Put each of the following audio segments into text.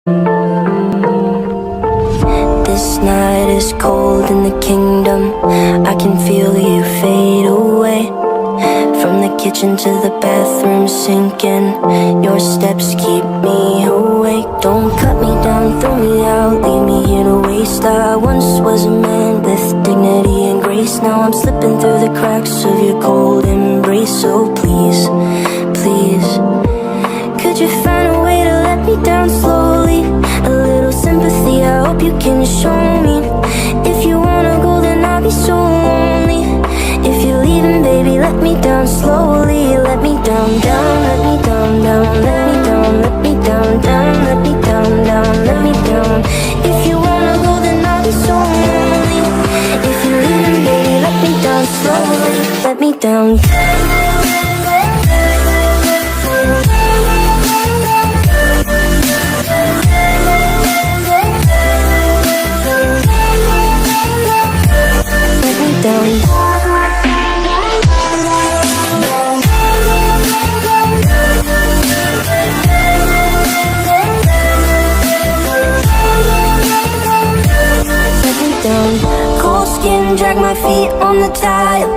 This night is cold in the kingdom. I can feel you fade away. From the kitchen to the bathroom sinking. Your steps keep me awake. Don't cut me down, throw me out, leave me here to waste. I once was a man with dignity and grace. Now I'm slipping through the cracks of your cold embrace. So please, please, could you find a way to let me down slowly? A little sympathy, I hope you can show me. If you wanna go, then I'll be so lonely. If you're leaving, baby, let me down slowly. Let me down, down, let me down, down, let me down, let me down, down, let me down, down, let me down. If you wanna go, then I'll be so lonely. If you're leaving, baby, let me down slowly. Let me down. Cold skin, drag my feet on the tile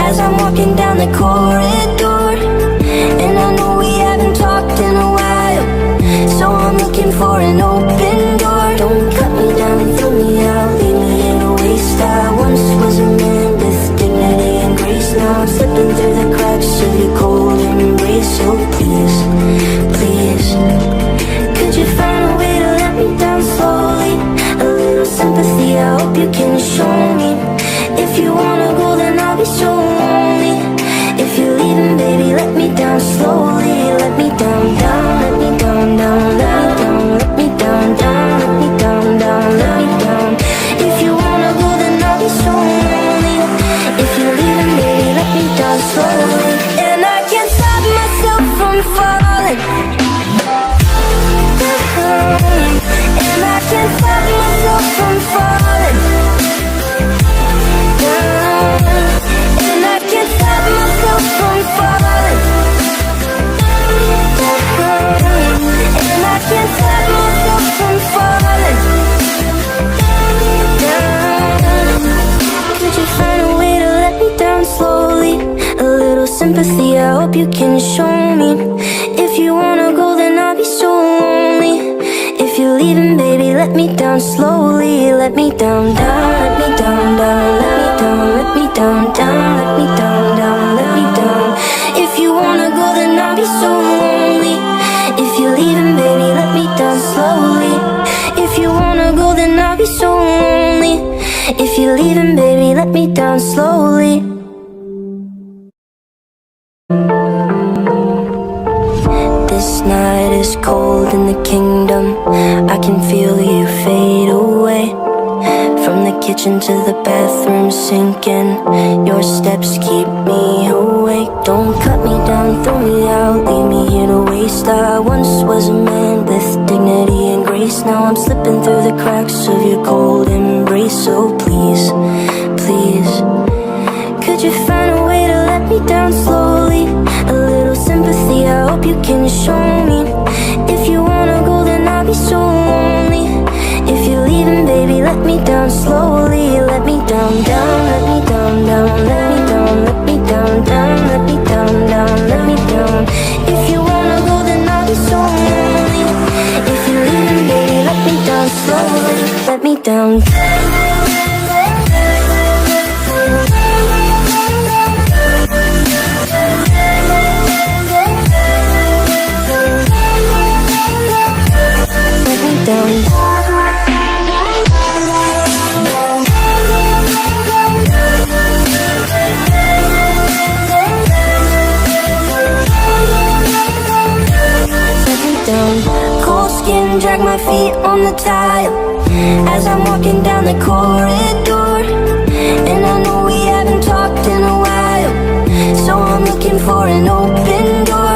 as I'm walking down the corridor. And I know we haven't talked in a while, so I'm looking for an open door. Don't cut me down, throw me out, leave me in a waste. I once was a man with dignity and grace. Now I'm slipping through the cracks of your cold embrace. So please, please, could you find a way to let me down slowly? A little sympathy, I hope you can show me. If you wanna go, then I'll be so lonely. If you're leaving, baby, let me down slowly. Let me down, down, let me down, down, let me down, let me down, down, let me down, let me down. If you wanna go, then I'll be so lonely. If you're leaving, baby, let me down slowly. And I can't stop myself from falling. And I can't stop myself from falling. And I can't stop myself from falling. And I can't stop myself from falling. Could you find a way to let me down slowly? A little sympathy, I hope you can show me. If you wanna go, then I'll be so lonely. If you're leaving, baby, let me down slowly. Let me down, down, let me down, down, let me down, let me down, down, let me down, down, let me down. If you wanna go, then I'll be so lonely. If you're leaving, baby, let me down slowly. If you wanna go, then I'll be so lonely. If you're leaving, baby, let me down slowly. This night is cold in the kingdom. I can feel you fade away. From the kitchen to the bathroom sinking. Your steps keep me awake. Don't cut me down, throw me out, leave me here to waste. I once was a man with dignity and grace. Now I'm slipping through the cracks of your cold embrace. So please, please, could you find a way to let me down slowly? A little sympathy, I hope you can show me. If you wanna go, then I'll be so lonely. If you're leaving, baby, let me down slowly. Let me down, down, let me down, down, let me down, let me down, down, let me down, down, let me down. If you wanna go, then I'll be so lonely. If you're leaving, baby, let me down slowly. Let me down. Cold skin, drag my feet on the tile as I'm walking down the corridor. And I know we haven't talked in a while, so I'm looking for an open door.